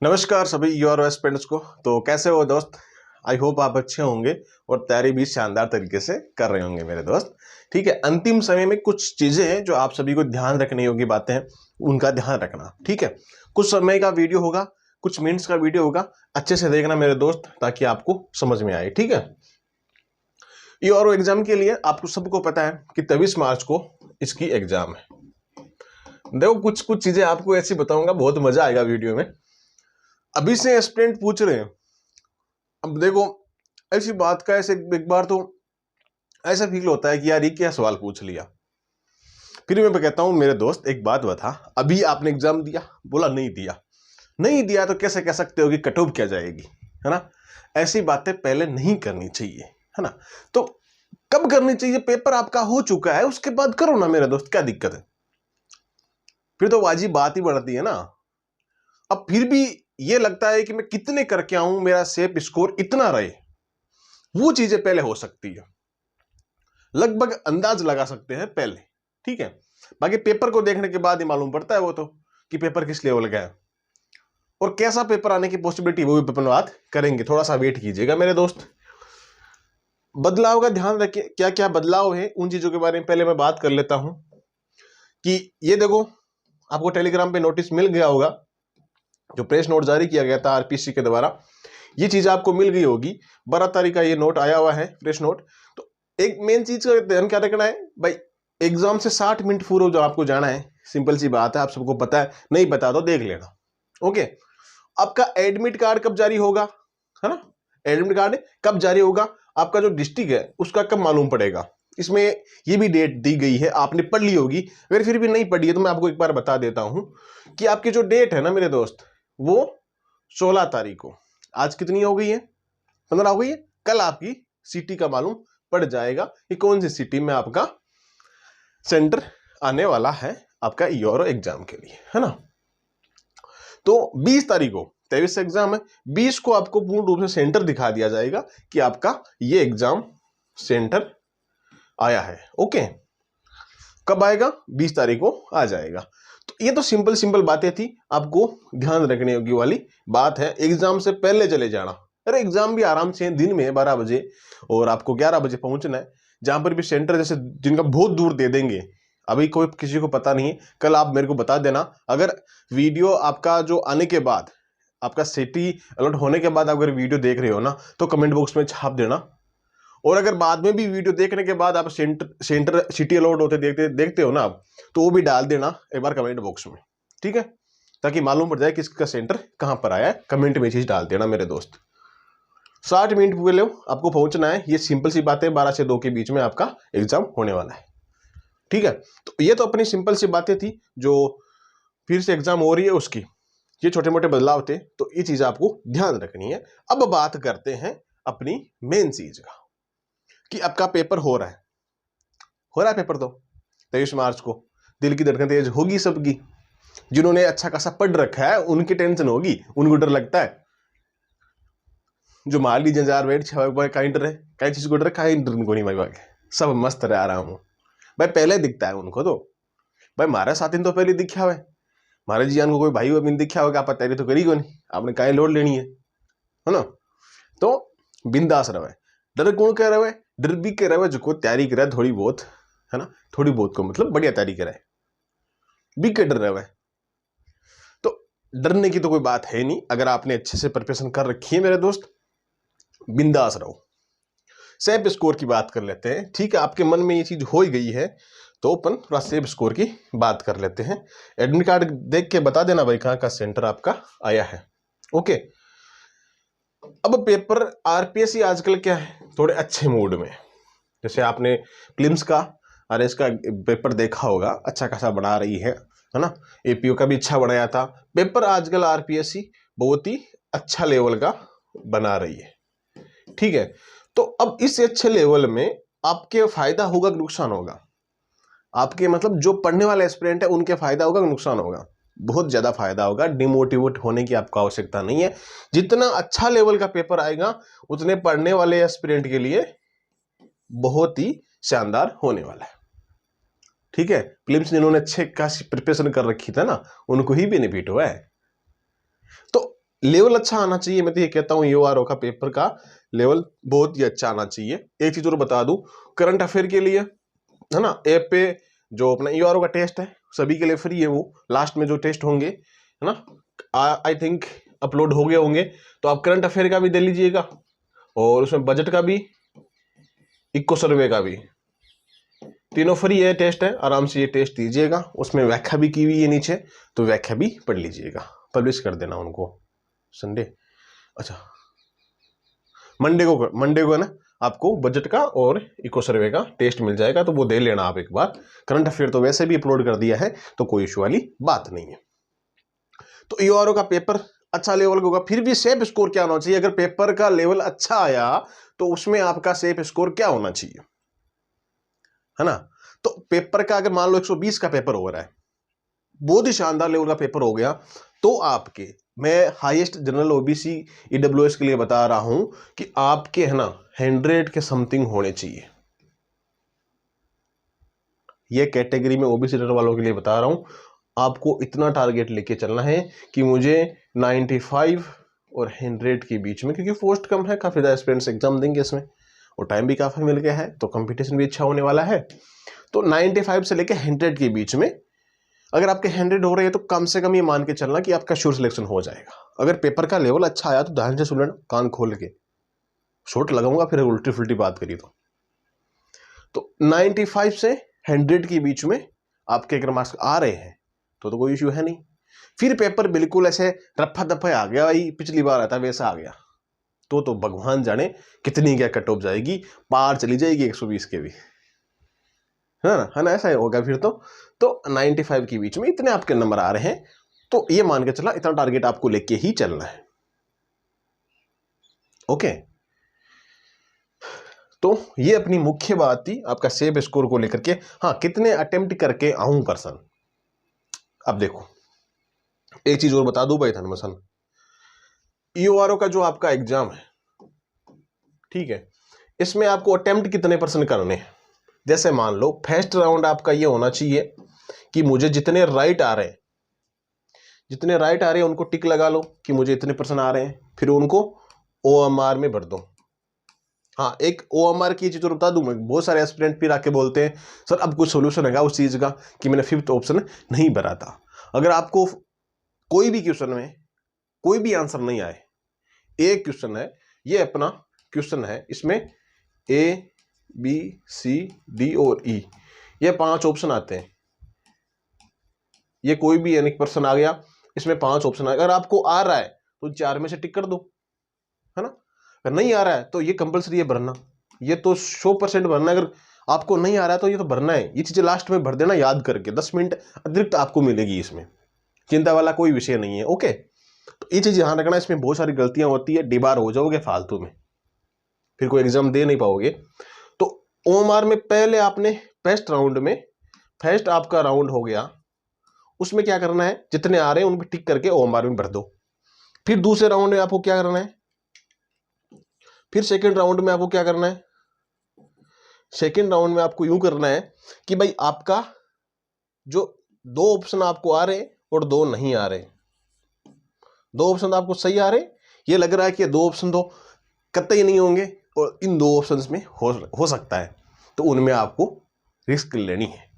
नमस्कार सभी यूआरओएस फ्रेंड्स को। तो कैसे हो दोस्त? आई होप आप अच्छे होंगे और तैयारी भी शानदार तरीके से कर रहे होंगे मेरे दोस्त। ठीक है, अंतिम समय में कुछ चीजें हैं जो आप सभी को ध्यान रखने योग्य बातें हैं, उनका ध्यान रखना। ठीक है, कुछ समय का वीडियो होगा, कुछ मिनट्स का वीडियो होगा, अच्छे से देखना मेरे दोस्त ताकि आपको समझ में आए। ठीक है, यूआरओ एग्जाम के लिए आपको सबको पता है कि 23 मार्च को इसकी एग्जाम है। देखो कुछ कुछ चीजें आपको ऐसी बताऊंगा, बहुत मजा आएगा वीडियो में। अभी से एस्पिरेंट पूछ रहे हैं। अब देखो ऐसी बात का ऐसे एक बार तो ऐसा फील होता है कि यार ये क्या सवाल पूछ लिया। फिर मैं कहता हूं मेरे दोस्त एक बात बता, अभी आपने एग्जाम दिया? बोला नहीं दिया। नहीं दिया तो कैसे कह सकते हो कि कट ऑफ क्या जाएगी, है ना? ऐसी बातें पहले नहीं करनी चाहिए, है ना? तो कब करनी चाहिए? पेपर आपका हो चुका है उसके बाद करो ना मेरे दोस्त, क्या दिक्कत है? फिर तो वाजिब बात ही बढ़ती है ना। अब फिर भी ये लगता है कि मैं कितने करके आऊं, मेरा सेफ स्कोर इतना रहे, वो चीजें पहले हो सकती है, लगभग अंदाज लगा सकते हैं पहले। ठीक है, बाकी पेपर को देखने के बाद ही मालूम पड़ता है वो तो कि पेपर किस लेवल का है और कैसा पेपर आने की पॉसिबिलिटी, वो भी अपन बात करेंगे। थोड़ा सा वेट कीजिएगा मेरे दोस्त। बदलाव का ध्यान रखिए, क्या क्या बदलाव है उन चीजों के बारे में पहले मैं बात कर लेता हूं। कि ये देखो, आपको टेलीग्राम पे नोटिस मिल गया होगा, जो प्रेस नोट जारी किया गया था आरपीसी के द्वारा, ये चीज आपको मिल गई होगी। 12 तारीख का ये नोट आया हुआ है, प्रेस नोट। तो एक मेन चीज का ध्यान क्या रखना है भाई, एग्जाम से 60 मिनट पूर्व जो आपको जाना है, सिंपल सी बात है, आप सबको पता है, नहीं पता तो देख लेना। ओके, आपका एडमिट कार्ड कब जारी होगा, है ना? एडमिट कार्ड कब जारी होगा, आपका जो डिस्ट्रिक्ट है उसका कब मालूम पड़ेगा, इसमें ये भी डेट दी गई है, आपने पढ़ ली होगी। अगर फिर भी नहीं पढ़ी है तो मैं आपको एक बार बता देता हूं कि आपकी जो डेट है ना मेरे दोस्त, वो 16 तारीख को। आज कितनी हो गई है? 15 हो गई है। कल आपकी सिटी का मालूम पड़ जाएगा कि कौन सी सिटी में आपका सेंटर आने वाला है आपका यूआरओ एग्जाम के लिए, है ना? तो 20 तारीख को 23 एग्जाम है, 20 को आपको पूर्ण रूप से सेंटर दिखा दिया जाएगा कि आपका ये एग्जाम सेंटर आया है। ओके, कब आएगा? 20 तारीख को आ जाएगा। तो ये तो सिंपल सिंपल बातें थी, आपको ध्यान रखने योग्य वाली बात है। एग्जाम से पहले चले जाना। अरे एग्जाम भी आराम से दिन में 12 बजे और आपको 11 बजे पहुंचना है। जहां पर भी सेंटर जैसे जिनका बहुत दूर दे देंगे, अभी कोई किसी को पता नहीं है, कल आप मेरे को बता देना। अगर वीडियो आपका जो आने के बाद, आपका सिटी अलर्ट होने के बाद अगर वीडियो देख रहे हो ना, तो कमेंट बॉक्स में छाप देना। और अगर बाद में भी वीडियो देखने के बाद आप सेंटर सिटी अलॉट होते देखते हो ना आप, तो वो भी डाल देना एक बार कमेंट बॉक्स में। ठीक है, ताकि मालूम पड़ जाए कि इसका सेंटर कहां पर आया है। कमेंट में चीज डाल देना मेरे दोस्त। 60 मिनट पहले आपको पहुंचना है, ये सिंपल सी बात है। 12 से 2 के बीच में आपका एग्जाम होने वाला है। ठीक है, तो ये तो अपनी सिंपल सी बातें थी जो फिर से एग्जाम हो रही है उसकी, ये छोटे मोटे बदलाव थे, तो ये चीज आपको ध्यान रखनी है। अब बात करते हैं अपनी मेन चीज का कि आपका पेपर हो रहा है पेपर तो 23 मार्च को। दिल की धड़कन तेज होगी सबकी। जिन्होंने अच्छा खासा पढ़ रखा है उनकी टेंशन होगी, उनको डर लगता है। जो माली जंजार वेट कहीं डर है, कहीं चीज को डर, कहीं डर उनको नहीं भाई, सब मस्त रह रहा हूं भाई। पहले दिखता है उनको तो भाई, हमारे साथी तो पहले दिखा हुआ है, हमारे जियान को कोई भाई भी दिखा होगा, आप तैयारी तो करी को नहीं, आपने काहे लोड लेनी है ना? तो बिंदास रहे। डर कौन कह रहे? डर भी कह रहे जो तैयारी करे थोड़ी बहुत, है ना? थोड़ी बहुत को मतलब बढ़िया तैयारी करे भी के डर रहे। तो डरने की तो कोई बात है नहीं, अगर आपने अच्छे से प्रिपरेशन कर रखी है मेरे दोस्त, बिंदास रहो। सेफ स्कोर की बात कर लेते हैं। ठीक है, आपके मन में ये चीज हो ही गई है तो अपन थोड़ा सेफ स्कोर की बात कर लेते हैं। एडमिट कार्ड देख के बता देना भाई कहाँ का सेंटर आपका आया है। ओके, अब पेपर आरपीएससी आजकल क्या है, थोड़े अच्छे मूड में। जैसे आपने प्रीलिम्स का और इसका पेपर देखा होगा, अच्छा खासा बना रही है ना? एपीओ का भी अच्छा बनाया था पेपर। आजकल आरपीएससी बहुत ही अच्छा लेवल का बना रही है। ठीक है, तो अब इस अच्छे लेवल में आपके फायदा होगा कि नुकसान होगा? आपके मतलब जो पढ़ने वाले एस्पिरेंट है उनके फायदा होगा कि नुकसान होगा? बहुत ज्यादा फायदा होगा। डिमोटिवेट होने की आपको आवश्यकता नहीं है। जितना अच्छा लेवल का पेपर आएगा उतने पढ़ने वाले एस्पिरेंट के लिए बहुत ही शानदार होने वाला है। ठीक है, प्रीलिम्स जिन्होंने अच्छे खासी प्रिपरेशन कर रखी था ना, उनको ही बेनिफिट हुआ है। तो लेवल अच्छा आना चाहिए। मैं तो ये कहता हूँ यूआरओ का पेपर का लेवल बहुत ही अच्छा आना चाहिए। एक चीज और बता दूं, करंट अफेयर के लिए है ना, ऐप पे जो अपना यूआरओ का टेस्ट है सभी के लिए फ्री है, वो लास्ट में जो टेस्ट होंगे है ना, आई थिंक अपलोड हो गए होंगे, तो आप करंट अफेयर का भी दे लीजिएगा और उसमें बजट का भी, इको सर्वे का भी, तीनों फ्री है, टेस्ट है, आराम से ये टेस्ट दीजिएगा। उसमें व्याख्या भी की हुई है नीचे, तो व्याख्या भी पढ़ लीजिएगा, पब्लिश कर देना उनको संडे, अच्छा मंडे को है ना आपको बजट का और इको सर्वे का टेस्ट मिल जाएगा, तो वो दे लेना आप एक बार। करंट अफेयर तो वैसे भी अपलोड कर दिया है, तो कोई इशू वाली बात नहीं है। तो यूआरओ का पेपर अच्छा लेवल का होगा। फिर भी सेफ स्कोर क्या होना चाहिए? अगर पेपर का लेवल अच्छा आया तो उसमें आपका सेफ स्कोर क्या होना चाहिए, है ना? तो पेपर का अगर मान लो 120 का पेपर हो रहा है, बहुत ही शानदार लेवल का पेपर हो गया, तो आपके, मैं हाईएस्ट जनरल ओबीसी ईडब्ल्यूएस के लिए बता रहा हूं कि आपके है ना 100 के समथिंग होने चाहिए। ये कैटेगरी में ओबीसी जनरल वालों के लिए बता रहा हूं, आपको इतना टारगेट लेके चलना है कि मुझे 95 और 100 के बीच में, क्योंकि पोस्ट कम है, काफी ज्यादा स्टूडेंट्स एग्जाम देंगे इसमें और टाइम भी काफी मिल गया है, तो कंपटीशन भी अच्छा होने वाला है। तो 95 से लेके 100 के बीच में अगर आपके 100 हो रहे हैं तो कम से कम ये मान के चलना कि आपका श्योर सिलेक्शन हो जाएगा। अगर पेपर का लेवल अच्छा आया तो ध्यान से सुन लेना, कान खोल के, शॉर्ट लगाऊंगा फिर उल्टी फुल्टी बात करी तो 95 से 100 के बीच में आपके अगर मार्क्स आ रहे हैं तो कोई इश्यू है नहीं। फिर पेपर बिल्कुल ऐसे रफा दफा आ गया, भाई पिछली बार आता वैसा आ गया, तो भगवान जाने कितनी क्या कट ऑफ जाएगी, पार चली जाएगी 120 के भी, है ना ऐसा ही होगा फिर तो 95 के बीच में इतने आपके नंबर आ रहे हैं, तो ये मान के चला इतना टारगेट आपको लेके ही चलना है। ओके, तो ये अपनी मुख्य बात थी आपका सेफ स्कोर को लेकर के। हाँ, कितने अटेम्प्ट करके आऊं पर्सन। अब देखो एक चीज और बता दूं भाई धर्मसन, यूआरओ का जो आपका एग्जाम है, ठीक है, इसमें आपको अटेम्प्ट कितने % करने हैं? जैसे मान लो फर्स्ट राउंड आपका ये होना चाहिए कि मुझे जितने राइट आ रहे हैं उनको टिक लगा लो कि मुझे इतने % आ रहे हैं, फिर उनको ओएमआर में भर दो। हाँ, एक ओएमआर की चीज और बता दूं मैं, बहुत सारे एस्पिरेंट फिर आके बोलते हैं सर अब कुछ सोल्यूशन है उस चीज का कि मैंने 5th ऑप्शन नहीं भरा था। अगर आपको कोई भी क्वेश्चन में कोई भी आंसर नहीं आए, एक क्वेश्चन है, ये अपना क्वेश्चन है, इसमें ए बी सी डी और ई ये 5 ऑप्शन आते हैं, ये कोई भी एक पर्सन आ गया, इसमें 5 ऑप्शन अगर आपको आ रहा है तो 4 में से टिक कर दो, है ना? अगर नहीं आ रहा है तो ये कंपलसरी है भरना, ये तो 100% भरना। अगर आपको नहीं आ रहा है तो ये तो भरना है, ये चीजें लास्ट में भर देना याद करके, 10 मिनट अतिरिक्त आपको मिलेगी, इसमें चिंता वाला कोई विषय नहीं है। ओके, तो ये चीज ध्यान रखना, इसमें बहुत सारी गलतियां होती है, डिबार हो जाओगे फालतू में, फिर कोई एग्जाम दे नहीं पाओगे। तो ओएमआर में पहले आपने फर्स्ट राउंड में, फर्स्ट आपका राउंड हो गया, उसमें क्या करना है, जितने आ रहे हैं उन पे टिक करके ओएमआर में भर दो। फिर दूसरे राउंड में आपको क्या करना है, फिर सेकंड राउंड में आपको क्या करना है, सेकंड राउंड में आपको यूं करना है कि भाई आपका जो 2 ऑप्शन आपको आ रहे हैं और 2 नहीं आ रहे, 2 ऑप्शन आपको सही आ रहे, ये लग रहा है कि 2 ऑप्शन तो कतई नहीं होंगे और इन 2 ऑप्शंस में हो सकता है, तो उनमें आपको रिस्क लेनी है,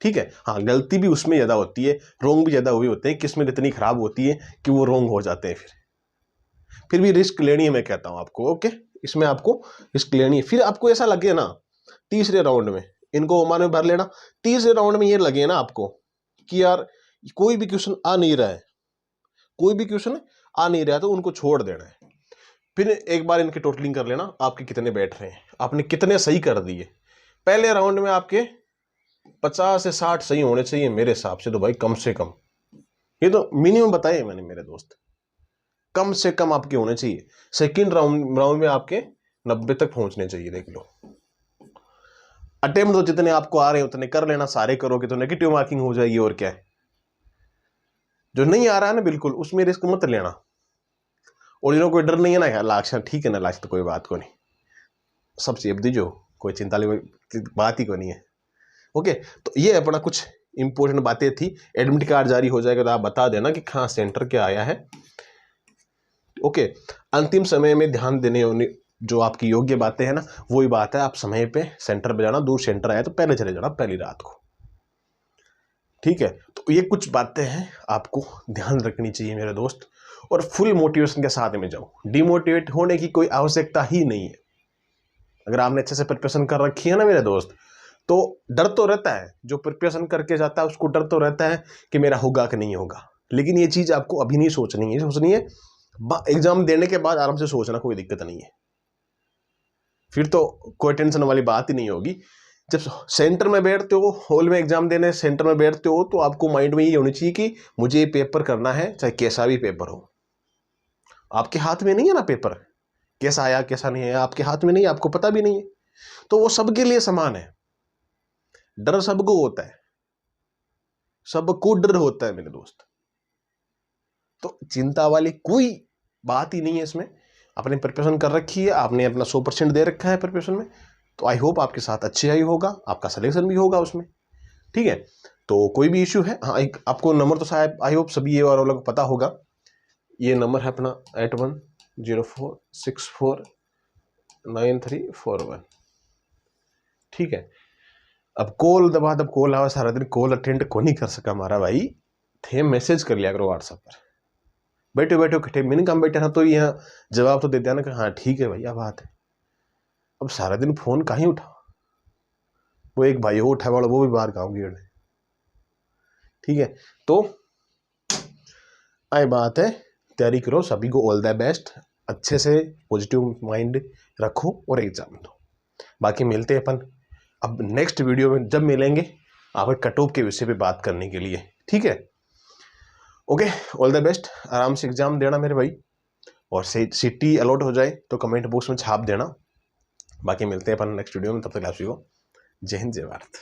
ठीक है। हाँ, गलती भी उसमें ज्यादा होती है, रोंग भी ज्यादा हुए होते हैं, किस्मत इतनी खराब होती है कि वो रोंग हो जाते हैं, फिर भी रिस्क लेनी है, मैं कहता हूं आपको। ओके, इसमें आपको रिस्क लेनी है। फिर आपको ऐसा लगे ना तीसरे राउंड में इनको ओमान में भर लेना, तीसरे राउंड में ये लगे ना आपको कि यार कोई भी क्वेश्चन आ नहीं रहा है, कोई भी क्वेश्चन आ नहीं रहा, तो उनको छोड़ देना है। फिर एक बार इनकी टोटलिंग कर लेना, आपके कितने बैठ रहे हैं, आपने कितने सही कर दिए। पहले राउंड में आपके 50 से 60 सही होने चाहिए मेरे हिसाब से, तो भाई कम से कम, ये तो मिनिमम बताए मैंने मेरे दोस्त, कम से कम आपके होने चाहिए। सेकंड राउंड में आपके 90 तक पहुंचने चाहिए। देख लो, अटेम्प्ट तो जितने आपको आ रहे हैं उतने कर लेना, सारे करोगे तो नेगेटिव मार्किंग हो जाएगी, और क्या है। जो नहीं आ रहा है ना बिल्कुल, उसमें रिस्क मत लेना। और जिन्होंने कोई डर नहीं है ना लास्ट, ठीक है ना, लास्ट तो कोई बात को नहीं, सब सेफ दीजो, कोई चिंता वाली बात ही को नहीं है। ओके, तो ये अपना कुछ इंपॉर्टेंट बातें थी। एडमिट कार्ड जारी हो जाएगा तो आप बता देना कि कहाँ सेंटर क्या आया है, ओके, अंतिम समय में ध्यान देने होने जो आपकी योग्य बातें हैं ना, वही बात है, आप समय पे सेंटर पे जाना, दूर सेंटर आया तो पहले चले जाना, पहली रात को, ठीक है। तो ये कुछ बातें हैं आपको ध्यान रखनी चाहिए मेरे दोस्त, और फुल मोटिवेशन के साथ में जाओ, डिमोटिवेट होने की कोई आवश्यकता ही नहीं है। अगर आपने अच्छे से प्रिपरेशन कर रखी है ना मेरे दोस्त, तो डर तो रहता है, जो प्रिपरेशन करके जाता है उसको डर तो रहता है कि मेरा होगा कि नहीं होगा, लेकिन ये चीज़ आपको अभी नहीं सोचनी है, सोचनी है एग्जाम देने के बाद आराम से सोचना, कोई दिक्कत नहीं है, फिर तो कोई टेंशन वाली बात ही नहीं होगी। जब सेंटर में बैठते हो, हॉल में एग्जाम देने सेंटर में बैठते हो, तो आपको माइंड में ये होनी चाहिए कि मुझे ये पेपर करना है, चाहे कैसा भी पेपर हो। आपके हाथ में नहीं है ना पेपर, कैसा आया कैसा नहीं आया आपके हाथ में नहीं है, आपको पता भी नहीं है, तो वो सबके लिए समान है। डर सबको होता है, सबको डर होता है मेरे दोस्त, तो चिंता वाली कोई बात ही नहीं है इसमें। आपने प्रिपरेशन कर रखी है, आपने अपना 100% दे रखा है प्रिपरेशन में, तो आई होप आपके साथ अच्छे ही होगा, आपका सिलेक्शन भी होगा उसमें, ठीक है। तो कोई भी इश्यू है, हाँ एक आपको नंबर तो शायद आई होप सभी ये और लोग पता होगा, ये नंबर है अपना 8104649341, ठीक है। अब कॉल दबा दब कॉल आवा, सारा दिन कॉल अटेंड को नहीं कर सका हमारा भाई, थे मैसेज कर लिया करो व्हाट्सएप पर, बैठे बैठे कटे मैंने काम बैठा ना, तो यहाँ जवाब तो दे दिया ना कि हाँ ठीक है भैया बात है। अब सारा दिन फोन कहीं उठा, वो एक भाई उठा वाला, वो भी बाहर गाँव गेड़ है, ठीक है। तो आई बात है, तैयारी करो, सभी को ऑल द बेस्ट, अच्छे से पॉजिटिव माइंड रखो और एग्जाम दो। बाकी मिलते हैं अपन अब नेक्स्ट वीडियो में, जब मिलेंगे आप कट ऑफ के विषय पे बात करने के लिए, ठीक है। ओके, ऑल द बेस्ट, आराम से एग्जाम देना मेरे भाई, और सीटी अलॉट हो जाए तो कमेंट बॉक्स में छाप देना। बाकी मिलते हैं अपन नेक्स्ट वीडियो में, तब तक आप सभी को जय हिंद जय भारत।